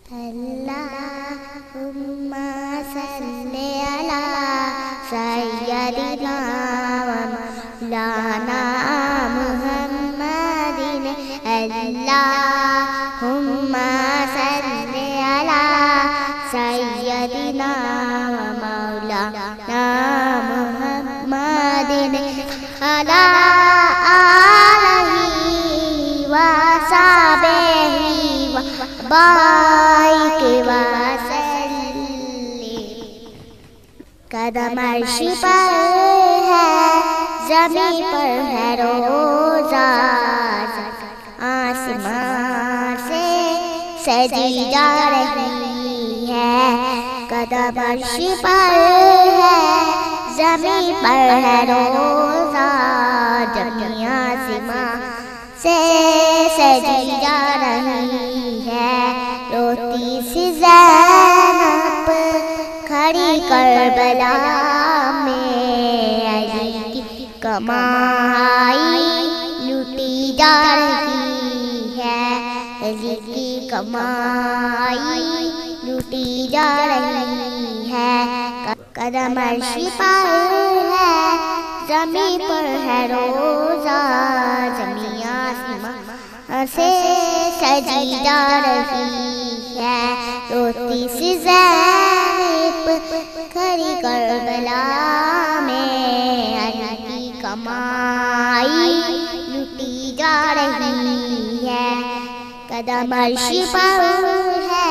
اللهم صل على سيدنا ومولانا محمد اللهم صل على سيدنا ومولانا محمد على آله وصحبه وبارك وسلم. قدم عرش پر ہے، زمین پر ہے روزہ، آسمان سے سجی جا رہی ہے. قدم عرش پر ہے، زمین پر ہے روزہ، زمین آسمان سے سجی جا رہی ہے. روتی سی زینب کھڑی کربلا میں، علی کی کمائی لوٹی جا رہی ہے، علی کی کمائی لوٹی جا رہی ہے. قدم عرش پر ہے، زمین پر ہے روزہ، زمین آسمان سے سجی جا رہی ہے. روتی سی زینب کھڑی کربلا میں، علی کی کمائی لوٹی جا رہی ہے. قدم عرش پر ہے،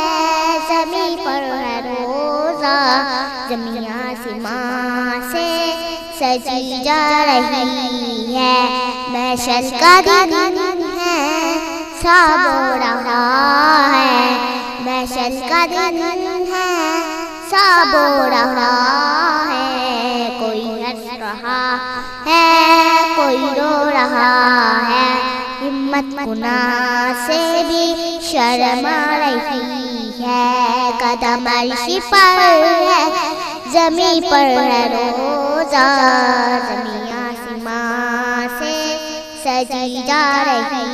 زمین پر ہے روزہ، زمین آسمان سے سجی جا رہی ہے. محشر کا دن ہے، سب ہو رہا ہے، محشر کا دن ہے، سب ہو رہا ہے. کوئی ہنس رہا ہے، کوئی رو رہا ہے، ہمت کنا سے بھی شرم آ رہی ہے. قدم عرش پر ہے، زمین پر ہے روزہ، زمین آسمان سے سجی جا رہی